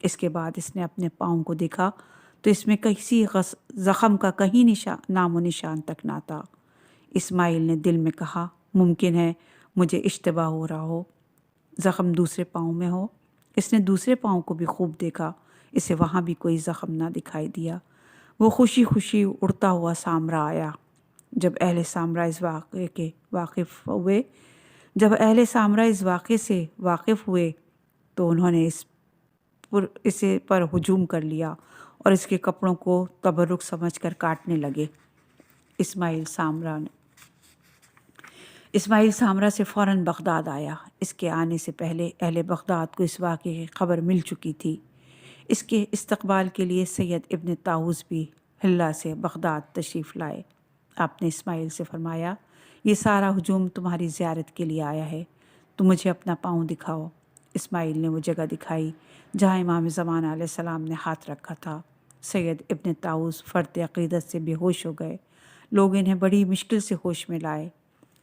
اس کے بعد اس نے اپنے پاؤں کو دیکھا تو اس میں کسی زخم کا کہیں نام و نشان تک نہ تھا۔ اسماعیل نے دل میں کہا ممکن ہے مجھے اشتباہ ہو رہا ہو، زخم دوسرے پاؤں میں ہو۔ اس نے دوسرے پاؤں کو بھی خوب دیکھا، اسے وہاں بھی کوئی زخم نہ دکھائی دیا۔ وہ خوشی خوشی اڑتا ہوا سامرا آیا۔ جب اہل سامرا اس واقعے سے واقف ہوئے تو انہوں نے اسے پر ہجوم کر لیا اور اس کے کپڑوں کو تبرک سمجھ کر کاٹنے لگے۔ اسماعیل سامرا سے فوراً بغداد آیا۔ اس کے آنے سے پہلے اہل بغداد کو اس واقعے کی خبر مل چکی تھی۔ اس کے استقبال کے لیے سید ابن طاووس بھی حلہ سے بغداد تشریف لائے۔ آپ نے اسماعیل سے فرمایا یہ سارا ہجوم تمہاری زیارت کے لیے آیا ہے، تم مجھے اپنا پاؤں دکھاؤ۔ اسماعیل نے وہ جگہ دکھائی جہاں امام زمان علیہ السلام نے ہاتھ رکھا تھا۔ سید ابن طاووس فرط عقیدت سے بے ہوش ہو گئے۔ لوگ انہیں بڑی مشکل سے ہوش میں لائے۔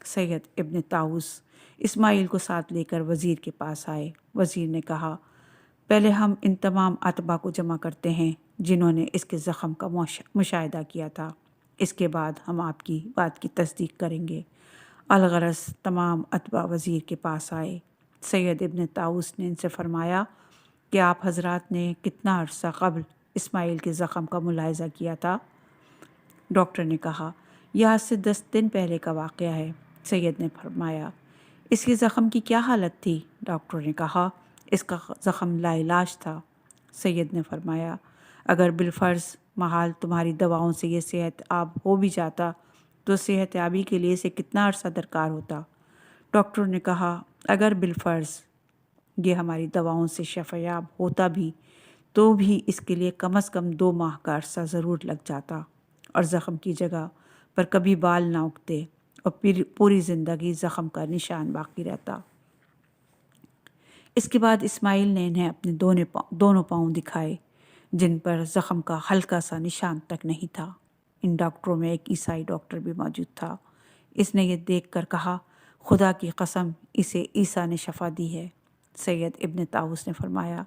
سید ابن طاووس اسماعیل کو ساتھ لے کر وزیر کے پاس آئے۔ وزیر نے کہا پہلے ہم ان تمام اتباع کو جمع کرتے ہیں جنہوں نے اس کے زخم کا مشاہدہ کیا تھا، اس کے بعد ہم آپ کی بات کی تصدیق کریں گے۔ الغرض تمام اتباع وزیر کے پاس آئے۔ سید ابن طاووس نے ان سے فرمایا کہ آپ حضرات نے کتنا عرصہ قبل اسماعیل کے زخم کا ملاحظہ کیا تھا؟ ڈاکٹر نے کہا یہ آج سے 10 دن پہلے کا واقعہ ہے۔ سید نے فرمایا اس کے زخم کی کیا حالت تھی؟ ڈاکٹر نے کہا اس کا زخم لا علاج تھا۔ سید نے فرمایا اگر بالفرض محال تمہاری دواؤں سے یہ صحت یاب ہو بھی جاتا تو صحت یابی کے لیے اسے کتنا عرصہ درکار ہوتا؟ ڈاکٹر نے کہا اگر بالفرض یہ ہماری دواؤں سے شفا یاب ہوتا بھی تو بھی اس کے لیے کم از کم 2 ماہ کا عرصہ ضرور لگ جاتا اور زخم کی جگہ پر کبھی بال نہ اگتے اور پھر پوری زندگی زخم کا نشان باقی رہتا۔ اس کے بعد اسماعیل نے انہیں اپنے دونوں پاؤں دکھائے جن پر زخم کا ہلکا سا نشان تک نہیں تھا۔ ان ڈاکٹروں میں ایک عیسائی ڈاکٹر بھی موجود تھا۔ اس نے یہ دیکھ کر کہا خدا کی قسم اسے عیسیٰ نے شفا دی ہے۔ سید ابن طاووس نے فرمایا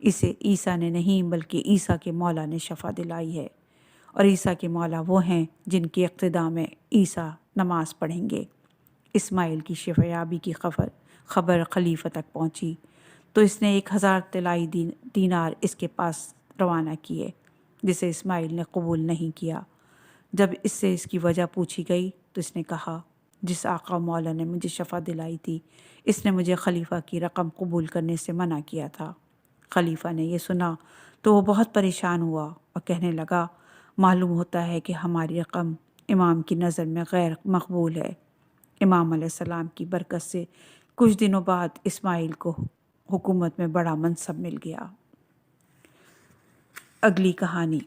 اسے عیسیٰ نے نہیں بلکہ عیسیٰ کے مولا نے شفا دلائی ہے، اور عیسیٰ کے مولا وہ ہیں جن کی اقتداء میں عیسیٰ نماز پڑھیں گے۔ اسماعیل کی شفا یابی کی خبر خلیفہ تک پہنچی تو اس نے 1000 طلائی دینار اس کے پاس روانہ کیے، جسے اسماعیل نے قبول نہیں کیا۔ جب اس سے اس کی وجہ پوچھی گئی تو اس نے کہا جس آقا مولا نے مجھے شفا دلائی تھی اس نے مجھے خلیفہ کی رقم قبول کرنے سے منع کیا تھا۔ خلیفہ نے یہ سنا تو وہ بہت پریشان ہوا اور کہنے لگا معلوم ہوتا ہے کہ ہماری رقم امام کی نظر میں غیر مقبول ہے۔ امام علیہ السلام کی برکت سے کچھ دنوں بعد اسماعیل کو حکومت میں بڑا منصب مل گیا۔ اگلی کہانی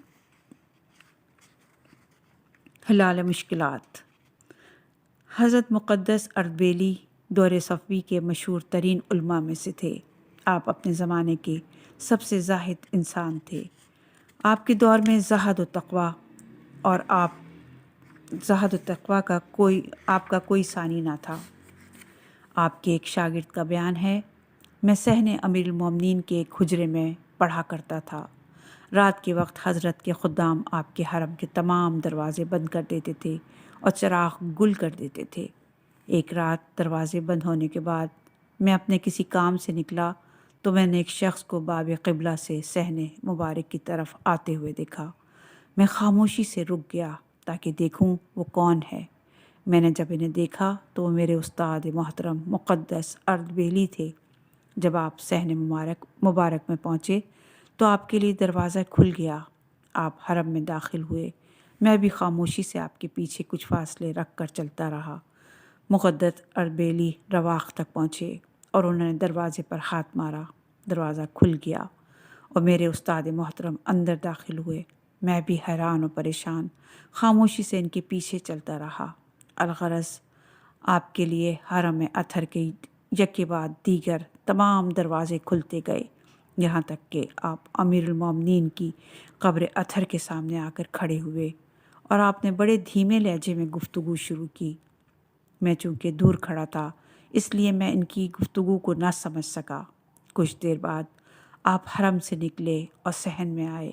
حلال مشکلات۔ حضرت مقدس اردبیلی دور صفوی کے مشہور ترین علماء میں سے تھے۔ آپ اپنے زمانے کے سب سے زاہد انسان تھے۔ آپ کے دور میں زہد و تقویٰ کا کوئی ثانی نہ تھا۔ آپ کے ایک شاگرد کا بیان ہے میں صحن امیر المومنین کے ایک حجرے میں پڑھا کرتا تھا۔ رات کے وقت حضرت کے خدام آپ کے حرم کے تمام دروازے بند کر دیتے تھے اور چراغ گل کر دیتے تھے۔ ایک رات دروازے بند ہونے کے بعد میں اپنے کسی کام سے نکلا تو میں نے ایک شخص کو باب قبلہ سے صحن مبارک کی طرف آتے ہوئے دیکھا۔ میں خاموشی سے رک گیا تاکہ دیکھوں وہ کون ہے۔ میں نے جب انہیں دیکھا تو وہ میرے استاد محترم مقدس اردبیلی تھے۔ جب آپ صحن مبارک میں پہنچے تو آپ کے لیے دروازہ کھل گیا۔ آپ حرم میں داخل ہوئے۔ میں بھی خاموشی سے آپ کے پیچھے کچھ فاصلے رکھ کر چلتا رہا۔ مقدس اردبیلی رواق تک پہنچے اور انہوں نے دروازے پر ہاتھ مارا۔ دروازہ کھل گیا اور میرے استاد محترم اندر داخل ہوئے۔ میں بھی حیران و پریشان خاموشی سے ان کے پیچھے چلتا رہا۔ الغرض آپ کے لیے حرم اطہر کے یکے بعد دیگر تمام دروازے کھلتے گئے یہاں تک کہ آپ امیر المومنین کی قبر اطہر کے سامنے آ کر کھڑے ہوئے اور آپ نے بڑے دھیمے لہجے میں گفتگو شروع کی۔ میں چونکہ دور کھڑا تھا اس لیے میں ان کی گفتگو کو نہ سمجھ سکا۔ کچھ دیر بعد آپ حرم سے نکلے اور صحن میں آئے۔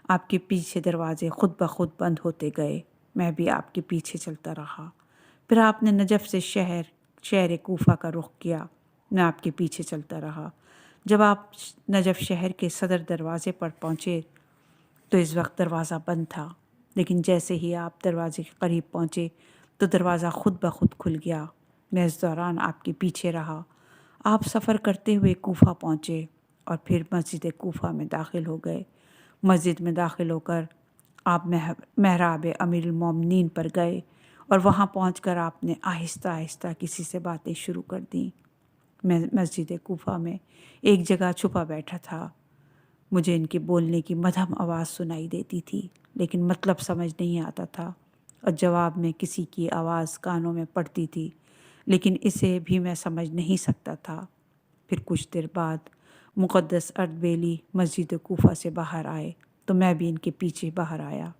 آپ کے پیچھے دروازے خود بخود بند ہوتے گئے، میں بھی آپ کے پیچھے چلتا رہا۔ پھر آپ نے نجف سے شہر کوفہ کا رخ کیا، میں آپ کے پیچھے چلتا رہا۔ جب آپ نجف شہر کے صدر دروازے پر پہنچے تو اس وقت دروازہ بند تھا، لیکن جیسے ہی آپ دروازے کے قریب پہنچے تو دروازہ خود بخود کھل گیا۔ میں اس دوران آپ کے پیچھے رہا۔ آپ سفر کرتے ہوئے کوفہ پہنچے اور پھر مسجد کوفہ میں داخل ہو گئے۔ مسجد میں داخل ہو کر آپ محراب امیر المومنین پر گئے اور وہاں پہنچ کر آپ نے آہستہ آہستہ کسی سے باتیں شروع کر دیں۔ میں مسجد کوفہ میں ایک جگہ چھپا بیٹھا تھا۔ مجھے ان کے بولنے کی مدھم آواز سنائی دیتی تھی، لیکن مطلب سمجھ نہیں آتا تھا، اور جواب میں کسی کی آواز کانوں میں پڑتی تھی، لیکن اسے بھی میں سمجھ نہیں سکتا تھا۔ پھر کچھ دیر بعد مقدس اردبیلی مسجد کوفہ سے باہر آئے تو میں بھی ان کے پیچھے باہر آیا۔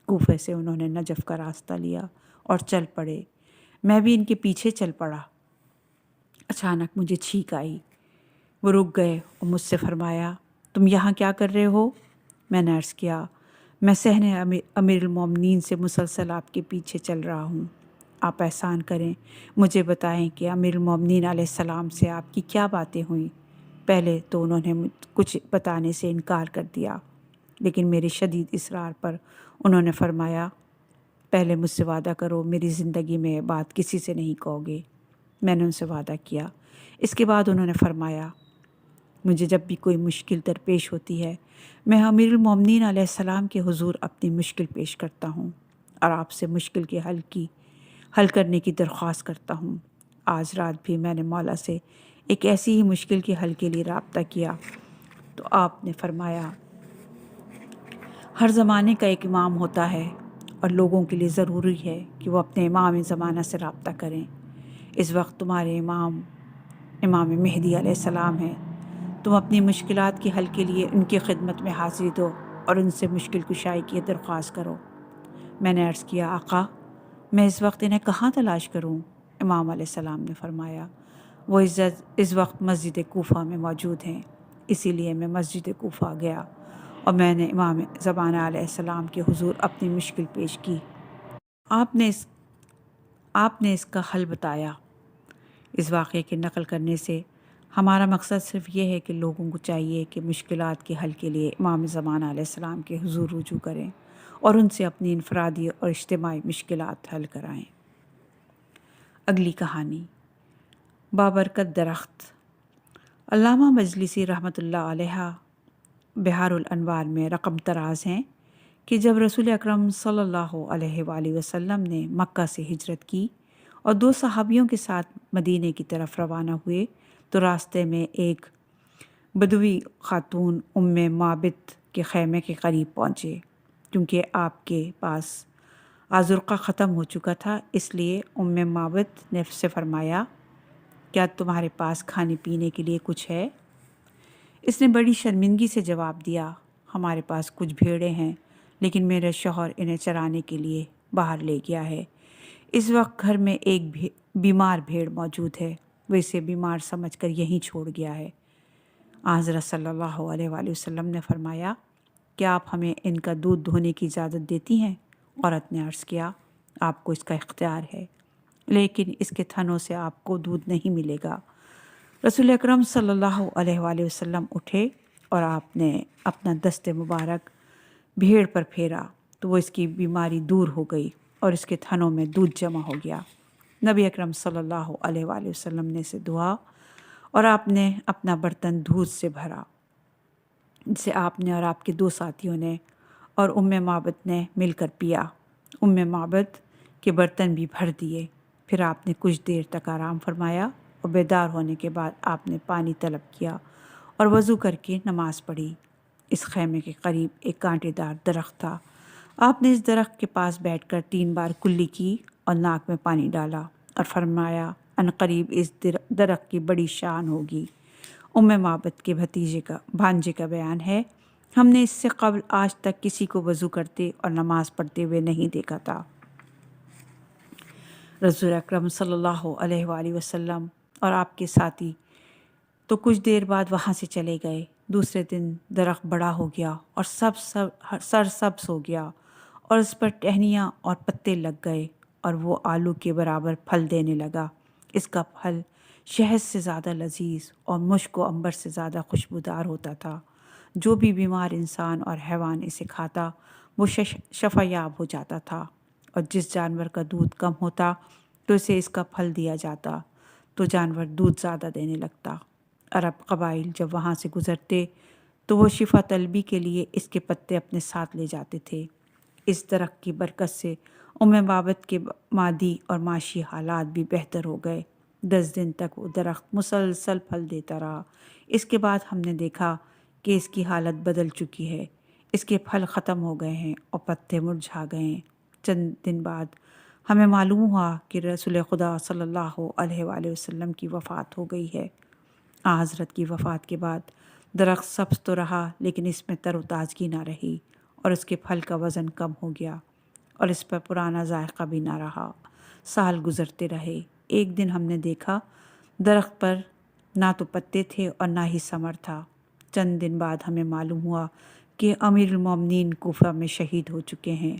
کوفہ سے انہوں نے نجف کا راستہ لیا اور چل پڑے۔ میں بھی ان کے پیچھے چل پڑا۔ اچانک مجھے چھینک آئی۔ وہ رک گئے اور مجھ سے فرمایا، تم یہاں کیا کر رہے ہو؟ میں نے عرض کیا، میں صحن امیر المومنین سے مسلسل آپ کے پیچھے چل رہا ہوں۔ آپ احسان کریں، مجھے بتائیں کہ امیر المومنین علیہ السلام سے آپ کی کیا باتیں ہوئیں؟ پہلے تو انہوں نے کچھ بتانے سے انکار کر دیا، لیکن میرے شدید اصرار پر انہوں نے فرمایا، پہلے مجھ سے وعدہ کرو میری زندگی میں یہ بات کسی سے نہیں کہو گے۔ میں نے ان سے وعدہ کیا۔ اس کے بعد انہوں نے فرمایا، مجھے جب بھی کوئی مشکل درپیش ہوتی ہے میں امیر المومنین علیہ السلام کے حضور اپنی مشکل پیش کرتا ہوں اور آپ سے مشکل کے حل کرنے کی درخواست کرتا ہوں۔ آج رات بھی میں نے مولا سے ایک ایسی ہی مشکل کے حل کے لیے رابطہ کیا تو آپ نے فرمایا، ہر زمانے کا ایک امام ہوتا ہے اور لوگوں کے لیے ضروری ہے کہ وہ اپنے امام زمانہ سے رابطہ کریں۔ اس وقت تمہارے امام مہدی علیہ السلام ہیں۔ تم اپنی مشکلات کے حل کے لیے ان کی خدمت میں حاضری دو اور ان سے مشکل کشائی کی درخواست کرو۔ میں نے عرض کیا، آقا میں اس وقت انہیں کہاں تلاش کروں؟ امام علیہ السلام نے فرمایا، وہ اس وقت مسجد کوفہ میں موجود ہیں۔ اسی لیے میں مسجد کوفہ گیا اور میں نے امام زمانہ علیہ السلام کے حضور اپنی مشکل پیش کی۔ آپ نے اس کا حل بتایا۔ اس واقعے کی نقل کرنے سے ہمارا مقصد صرف یہ ہے کہ لوگوں کو چاہیے کہ مشکلات کے حل کے لیے امام زمانہ علیہ السلام کے حضور رجوع کریں اور ان سے اپنی انفرادی اور اجتماعی مشکلات حل کرائیں۔ اگلی کہانی، بابرکت درخت۔ علامہ مجلسی رحمۃ اللہ علیہ بہار الانوار میں رقم طراز ہیں کہ جب رسول اکرم صلی اللہ علیہ وآلہ وسلم نے مکہ سے ہجرت کی اور 2 صحابیوں کے ساتھ مدینے کی طرف روانہ ہوئے تو راستے میں ایک بدوی خاتون معبد کے خیمے کے قریب پہنچے۔ کیونکہ آپ کے پاس آذرقہ ختم ہو چکا تھا، اس لیے معبد نے سے فرمایا، کیا تمہارے پاس کھانے پینے کے لیے کچھ ہے؟ اس نے بڑی شرمندگی سے جواب دیا، ہمارے پاس کچھ بھیڑیں ہیں، لیکن میرے شوہر انہیں چرانے کے لیے باہر لے گیا ہے۔ اس وقت گھر میں ایک بیمار بھیڑ موجود ہے، وہ اسے بیمار سمجھ کر یہیں چھوڑ گیا ہے۔ حضرت صلی اللہ علیہ وآلہ وسلم نے فرمایا، کیا آپ ہمیں ان کا دودھ دھونے کی اجازت دیتی ہیں؟ عورت نے عرض کیا، آپ کو اس کا اختیار ہے، لیکن اس کے تھنوں سے آپ کو دودھ نہیں ملے گا۔ رسول اکرم صلی اللہ علیہ وآلہ وسلم اٹھے اور آپ نے اپنا دست مبارک بھیڑ پر پھیرا تو وہ اس کی بیماری دور ہو گئی اور اس کے تھنوں میں دودھ جمع ہو گیا۔ نبی اکرم صلی اللہ علیہ وآلہ وسلم نے اسے دھوا اور آپ نے اپنا برتن دودھ سے بھرا، جسے آپ نے اور آپ کے 2 ساتھیوں نے اور معبد نے مل کر پیا۔ معبد کے برتن بھی بھر دیے۔ پھر آپ نے کچھ دیر تک آرام فرمایا اور بیدار ہونے کے بعد آپ نے پانی طلب کیا اور وضو کر کے نماز پڑھی۔ اس خیمے کے قریب ایک کانٹے دار درخت تھا۔ آپ نے اس درخت کے پاس بیٹھ کر 3 بار کلی کی اور ناک میں پانی ڈالا اور فرمایا، عنقریب اس درخت کی بڑی شان ہوگی۔ معبد کے بھانجے کا بیان ہے، ہم نے اس سے قبل آج تک کسی کو وضو کرتے اور نماز پڑھتے ہوئے نہیں دیکھا تھا۔ رسول اکرم صلی اللہ علیہ وآلہ وسلم اور آپ کے ساتھی تو کچھ دیر بعد وہاں سے چلے گئے۔ دوسرے دن درخت بڑا ہو گیا اور سرسبز ہو گیا اور اس پر ٹہنیاں اور پتے لگ گئے اور وہ آلو کے برابر پھل دینے لگا۔ اس کا پھل شہد سے زیادہ لذیذ اور مشک و عنبر سے زیادہ خوشبودار ہوتا تھا۔ جو بھی بیمار انسان اور حیوان اسے کھاتا وہ شفا یاب ہو جاتا تھا، اور جس جانور کا دودھ کم ہوتا تو اسے اس کا پھل دیا جاتا تو جانور دودھ زیادہ دینے لگتا۔ عرب قبائل جب وہاں سے گزرتے تو وہ شفا طلبی کے لیے اس کے پتے اپنے ساتھ لے جاتے تھے۔ اس درخت کی برکت سے بابت کے مادی اور معاشی حالات بھی بہتر ہو گئے۔ 10 دن تک وہ درخت مسلسل پھل دیتا رہا۔ اس کے بعد ہم نے دیکھا کہ اس کی حالت بدل چکی ہے، اس کے پھل ختم ہو گئے ہیں اور پتے مرجھا گئے ہیں۔ چند دن بعد ہمیں معلوم ہوا کہ رسول خدا صلی اللہ علیہ وآلہ وسلم کی وفات ہو گئی ہے۔ حضرت کی وفات کے بعد درخت سبز تو رہا لیکن اس میں تر و تازگی نہ رہی، اور اس کے پھل کا وزن کم ہو گیا اور اس پر پرانا ذائقہ بھی نہ رہا۔ سال گزرتے رہے۔ ایک دن ہم نے دیکھا درخت پر نہ تو پتے تھے اور نہ ہی ثمر تھا۔ چند دن بعد ہمیں معلوم ہوا کہ امیر المومنین کوفہ میں شہید ہو چکے ہیں۔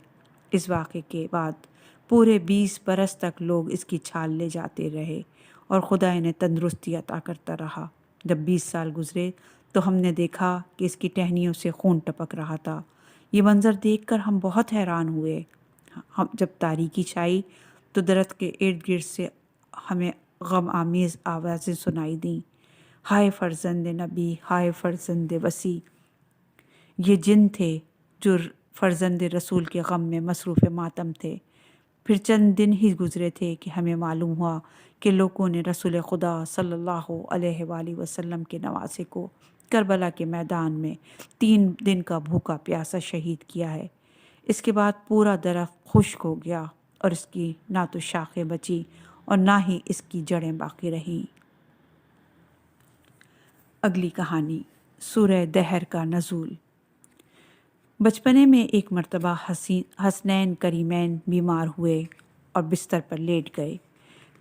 اس واقعے کے بعد پورے 20 برس تک لوگ اس کی چھال لے جاتے رہے اور خدا انہیں تندرستی عطا کرتا رہا۔ جب 20 سال گزرے تو ہم نے دیکھا کہ اس کی ٹہنیوں سے خون ٹپک رہا تھا۔ یہ منظر دیکھ کر ہم بہت حیران ہوئے۔ جب تاریکی چھائی تو درخت کے ارد گرد سے ہمیں غم آمیز آوازیں سنائی دیں، ہائے فرزند نبی، ہائے فرزند وسیع۔ یہ جن تھے جو فرزند رسول کے غم میں مصروف ماتم تھے۔ پھر چند دن ہی گزرے تھے کہ ہمیں معلوم ہوا کہ لوگوں نے رسول خدا صلی اللہ علیہ وآلہ وسلم کے نواسے کو کربلا کے میدان میں 3 دن کا بھوکا پیاسا شہید کیا ہے۔ اس کے بعد پورا درخت خشک ہو گیا اور اس کی نہ تو شاخیں بچی اور نہ ہی اس کی جڑیں باقی رہیں۔ اگلی کہانی، سورہ دہر کا نزول۔ بچپنے میں ایک مرتبہ حسنین کریمین بیمار ہوئے اور بستر پر لیٹ گئے۔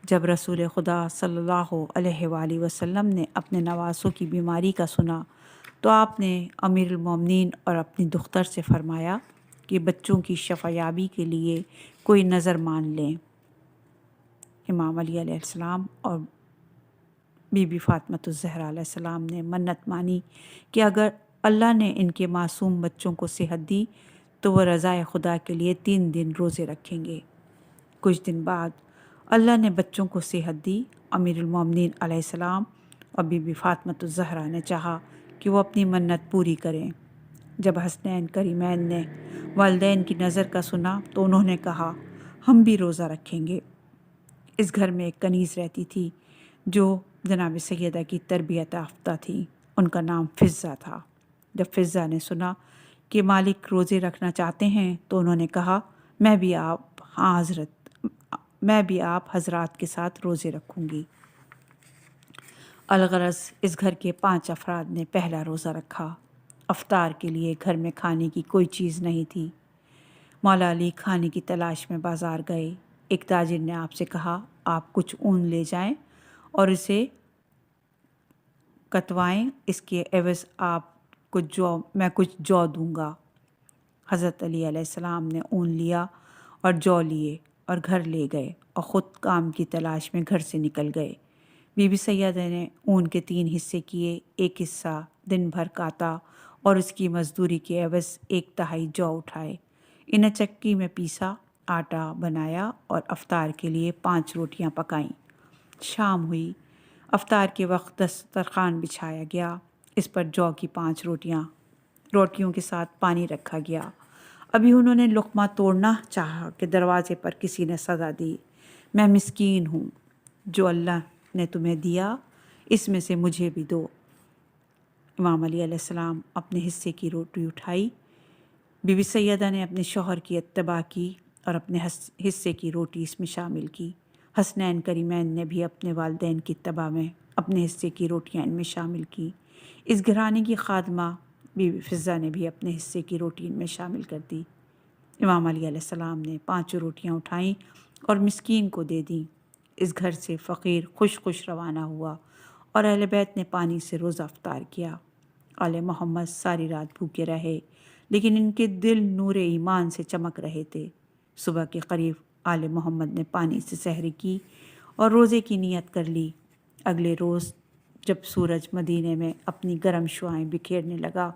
جب رسول خدا صلی اللہ علیہ وآلہ وسلم نے اپنے نواسوں کی بیماری کا سنا تو آپ نے امیر المومنین اور اپنی دختر سے فرمایا کہ بچوں کی شفا یابی کے لیے کوئی نظر مان لیں۔ امام علی علیہ السلام اور بی بی فاطمہ الزہرا علیہ السلام نے منت مانی کہ اگر اللہ نے ان کے معصوم بچوں کو صحت دی تو وہ رضائے خدا کے لیے 3 دن روزے رکھیں گے۔ کچھ دن بعد اللہ نے بچوں کو صحت دی۔ امیر المومنین علیہ السلام اور بی بی فاطمہ الزہرا نے چاہا کہ وہ اپنی منت پوری کریں۔ جب حسنین کریمین نے والدین کی نظر کا سنا تو انہوں نے کہا ہم بھی روزہ رکھیں گے۔ اس گھر میں ایک کنیز رہتی تھی جو جناب سیدہ کی تربیت یافتہ تھی۔ ان کا نام فضہ تھا۔ جب فضہ نے سنا کہ مالک روزے رکھنا چاہتے ہیں تو انہوں نے کہا میں بھی آپ حضرات کے ساتھ روزے رکھوں گی۔ الغرض اس گھر کے 5 افراد نے پہلا روزہ رکھا۔ افطار کے لیے گھر میں کھانے کی کوئی چیز نہیں تھی۔ مولا علی کھانے کی تلاش میں بازار گئے۔ ایک تاجر نے آپ سے کہا آپ کچھ اون لے جائیں اور اسے کتوائیں، اس کے عوض میں کچھ جو دوں گا۔ حضرت علی علیہ السلام نے اون لیا اور جو لیے اور گھر لے گئے اور خود کام کی تلاش میں گھر سے نکل گئے۔ بی بی سیدہ نے اون کے 3 حصے کیے، ایک حصہ دن بھر کاتا اور اس کی مزدوری کے عوض 1/3 جو اٹھائے، انہیں چکی میں پیسا، آٹا بنایا اور افطار کے لیے 5 روٹیاں پکائیں۔ شام ہوئی، افطار کے وقت دسترخوان بچھایا گیا، اس پر جو کی 5 روٹیوں کے ساتھ پانی رکھا گیا۔ ابھی انہوں نے لقمہ توڑنا چاہا کہ دروازے پر کسی نے صدا دی، میں مسکین ہوں، جو اللہ نے تمہیں دیا اس میں سے مجھے بھی دو۔ امام علی علیہ السلام اپنے حصے کی روٹی اٹھائی، بی بی سیدہ نے اپنے شوہر کی اتباع کی اور اپنے حصے کی روٹی اس میں شامل کی۔ حسنین کریمین نے بھی اپنے والدین کی اتباع میں اپنے حصے کی روٹیاں ان میں شامل کی۔ اس گھرانے کی خادمہ بی بی فضہ نے بھی اپنے حصے کی روٹی ان میں شامل کر دی۔ امام علی علیہ السلام نے 5 روٹیاں اٹھائیں اور مسکین کو دے دیں۔ اس گھر سے فقیر خوش روانہ ہوا اور اہل بیت نے پانی سے روزہ افطار کیا۔ آل محمد ساری رات بھوکے رہے، لیکن ان کے دل نور ایمان سے چمک رہے تھے۔ صبح کے قریب آل محمد نے پانی سے سحری کی اور روزے کی نیت کر لی۔ اگلے روز جب سورج مدینے میں اپنی گرم شعاعیں بکھیرنے لگا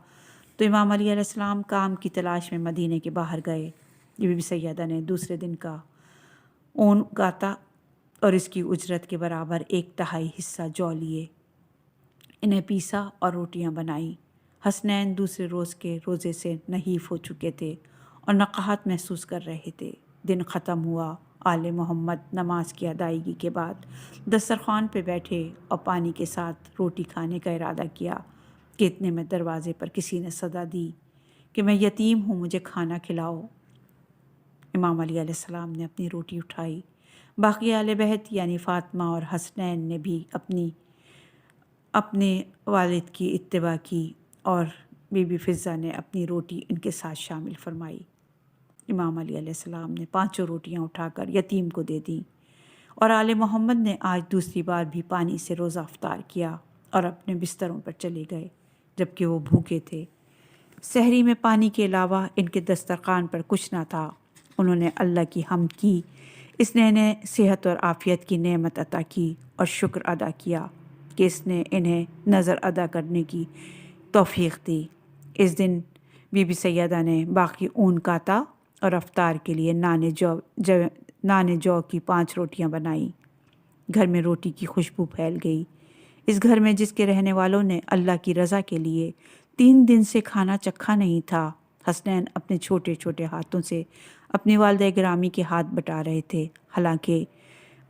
تو امام علی علیہ السلام کام کی تلاش میں مدینے کے باہر گئے۔ بی بی سیدہ نے دوسرے دن کا اون کاتا اور اس کی اجرت کے برابر 1/3 حصہ جو لیے، انہیں پیسا اور روٹیاں بنائیں۔ حسنین دوسرے روز کے روزے سے نحیف ہو چکے تھے اور نقاہت محسوس کر رہے تھے۔ دن ختم ہوا۔ آل محمد نماز کی ادائیگی کے بعد دسترخوان پہ بیٹھے اور پانی کے ساتھ روٹی کھانے کا ارادہ کیا کہ اتنے میں دروازے پر کسی نے صدا دی کہ میں یتیم ہوں، مجھے کھانا کھلاؤ۔ امام علی علیہ السلام نے اپنی روٹی اٹھائی۔ باقی اہل بیت یعنی فاطمہ اور حسنین نے بھی اپنے والد کی اتباع کی اور بی بی فضہ نے اپنی روٹی ان کے ساتھ شامل فرمائی۔ امام علی علیہ السلام نے 5 روٹیاں اٹھا کر یتیم کو دے دیں اور آل محمد نے آج دوسری بار بھی پانی سے روزہ افطار کیا اور اپنے بستروں پر چلے گئے جبکہ وہ بھوکے تھے۔ سحری میں پانی کے علاوہ ان کے دسترخوان پر کچھ نہ تھا۔ انہوں نے اللہ کی حمد کی، اس نے انہیں صحت اور عافیت کی نعمت عطا کی اور شکر ادا کیا کہ اس نے انہیں نظر ادا کرنے کی توفیق دی۔ اس دن بی بی سیدہ نے باقی اون کاتا اور افطار کے لیے نان جو کی 5 روٹیاں بنائیں۔ گھر میں روٹی کی خوشبو پھیل گئی۔ اس گھر میں جس کے رہنے والوں نے اللہ کی رضا کے لیے 3 دن سے کھانا چکھا نہیں تھا۔ حسنین اپنے چھوٹے چھوٹے ہاتھوں سے اپنی والدہ گرامی کے ہاتھ بٹا رہے تھے۔ حالانکہ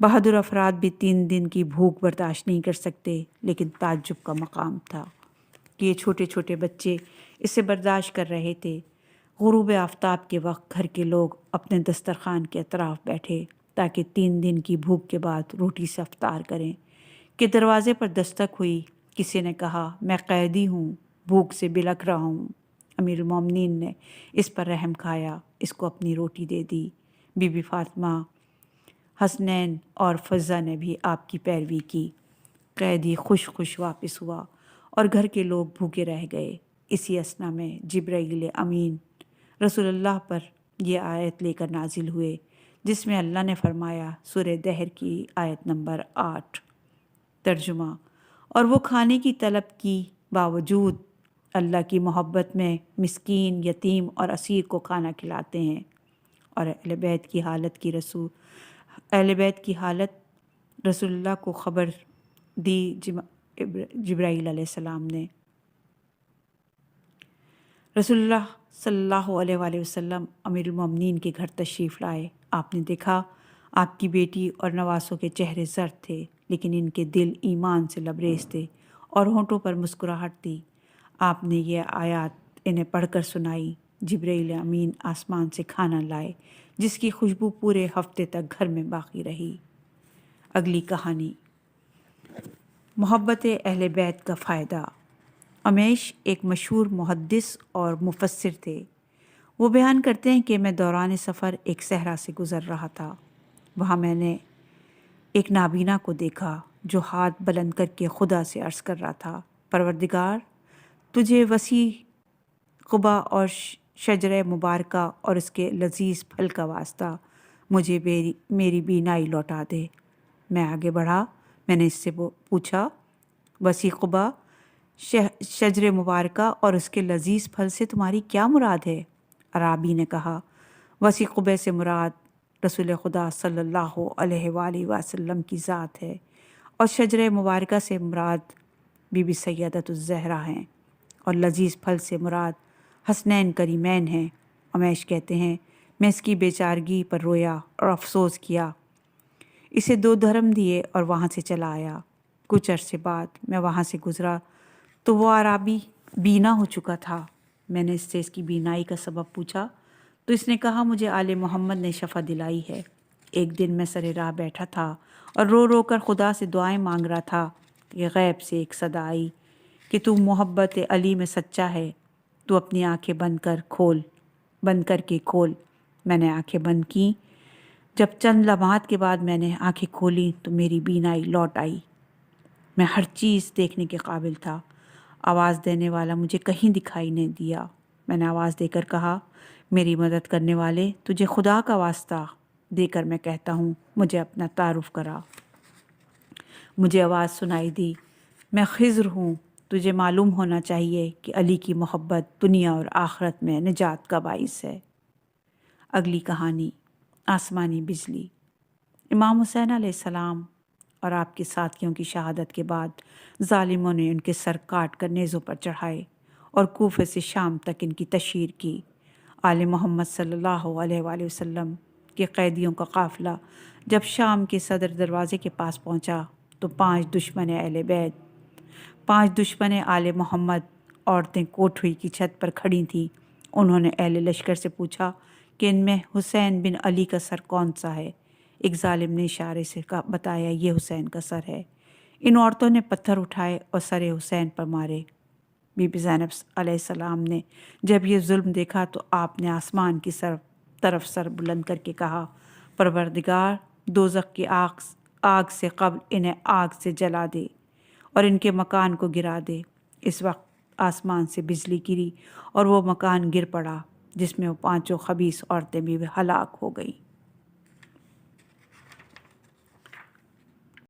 بہادر افراد بھی 3 دن کی بھوک برداشت نہیں کر سکتے، لیکن تعجب کا مقام تھا کہ یہ چھوٹے چھوٹے بچے اسے برداشت کر رہے تھے۔ غروب آفتاب کے وقت گھر کے لوگ اپنے دسترخوان کے اطراف بیٹھے تاکہ 3 دن کی بھوک کے بعد روٹی سے افطار کریں کہ دروازے پر دستک ہوئی۔ کسی نے کہا، میں قیدی ہوں، بھوک سے بلک رہا ہوں۔ امیر المومنین نے اس پر رحم کھایا، اس کو اپنی روٹی دے دی۔ بی بی فاطمہ، حسنین اور فضہ نے بھی آپ کی پیروی کی۔ قیدی خوش واپس ہوا اور گھر کے لوگ بھوکے رہ گئے۔ اسی اثنا میں جبرائیل امین رسول اللہ پر یہ آیت لے کر نازل ہوئے جس میں اللہ نے فرمایا، سورہ دہر کی آیت نمبر 8، ترجمہ: اور وہ کھانے کی طلب کی باوجود اللہ کی محبت میں مسکین، یتیم اور اسیر کو کھانا کھلاتے ہیں۔ اور اہل بیت کی حالت رسول اللہ کو خبر دی جبرائیل علیہ السلام نے۔ رسول اللہ صلی اللہ علیہ وآلہ وسلم امیر المومنین کے گھر تشریف لائے۔ آپ نے دیکھا آپ کی بیٹی اور نواسوں کے چہرے زرد تھے، لیکن ان کے دل ایمان سے لبریز تھے اور ہونٹوں پر مسکراہٹ تھی۔ آپ نے یہ آیات انہیں پڑھ کر سنائی۔ جبرائیل امین آسمان سے کھانا لائے جس کی خوشبو پورے ہفتے تک گھر میں باقی رہی۔ اگلی کہانی، محبت اہل بیت کا فائدہ۔ امیش ایک مشہور محدث اور مفسر تھے۔ وہ بیان کرتے ہیں کہ میں دوران سفر ایک صحرا سے گزر رہا تھا۔ وہاں میں نے ایک نابینا کو دیکھا جو ہاتھ بلند کر کے خدا سے عرض کر رہا تھا، پروردگار، تجھے وسیع قبا اور شجرہ مبارکہ اور اس کے لذیذ پھل کا واسطہ مجھے میری بینائی لوٹا دے۔ میں آگے بڑھا، میں نے اس سے پوچھا، وسیع قبا، شجر مبارکہ اور اس کے لذیذ پھل سے تمہاری کیا مراد ہے؟ عرابی نے کہا، وسیع قبے سے مراد رسول خدا صلی اللہ علیہ وآلہ وسلم کی ذات ہے اور شجر مبارکہ سے مراد بی بی سیدۃ الزہرا ہیں اور لذیذ پھل سے مراد حسنین کریمین ہیں۔ امیش کہتے ہیں، میں اس کی بیچارگی پر رویا اور افسوس کیا، اسے 2 درہم دیے اور وہاں سے چلا آیا۔ کچھ عرصے بعد میں وہاں سے گزرا تو وہ عرابی بینا ہو چکا تھا۔ میں نے اس سے اس کی بینائی کا سبب پوچھا تو اس نے کہا، مجھے آل محمد نے شفا دلائی ہے۔ ایک دن میں سر راہ بیٹھا تھا اور رو رو کر خدا سے دعائیں مانگ رہا تھا کہ غیب سے ایک صدا آئی کہ تو محبت علی میں سچا ہے، تو اپنی آنکھیں بند کر کے کھول۔ میں نے آنکھیں بند کیں۔ جب چند لمحات کے بعد میں نے آنکھیں کھولیں تو میری بینائی لوٹ آئی۔ میں ہر چیز دیکھنے کے قابل تھا۔ آواز دینے والا مجھے کہیں دکھائی نہیں دیا۔ میں نے آواز دے کر کہا، میری مدد کرنے والے، تجھے خدا کا واسطہ دے کر میں کہتا ہوں، مجھے اپنا تعارف کرا۔ مجھے آواز سنائی دی، میں خضر ہوں، تجھے معلوم ہونا چاہیے کہ علی کی محبت دنیا اور آخرت میں نجات کا باعث ہے۔ اگلی کہانی، آسمانی بجلی۔ امام حسین علیہ السلام اور آپ کے ساتھیوں کی شہادت کے بعد ظالموں نے ان کے سر کاٹ کر نیزوں پر چڑھائے اور کوفے سے شام تک ان کی تشہیر کی۔ آل محمد صلی اللہ علیہ وآلہ وسلم کے قیدیوں کا قافلہ جب شام کے صدر دروازے کے پاس پہنچا تو 5 دشمن اہل بیت، 5 دشمن آل محمد عورتیں کوٹھڑی کی چھت پر کھڑی تھیں۔ انہوں نے اہل لشکر سے پوچھا کہ ان میں حسین بن علی کا سر کون سا ہے؟ ایک ظالم نے اشارے سے بتایا، یہ حسین کا سر ہے۔ ان عورتوں نے پتھر اٹھائے اور سر حسین پر مارے۔ بی بی زینب علیہ السلام نے جب یہ ظلم دیکھا تو آپ نے آسمان کی طرف سر بلند کر کے کہا، پروردگار، دوزخ کی آگ سے قبل انہیں آگ سے جلا دے اور ان کے مکان کو گرا دے۔ اس وقت آسمان سے بجلی گری اور وہ مکان گر پڑا جس میں وہ 5 خبیث عورتیں بھی ہلاک ہو گئیں۔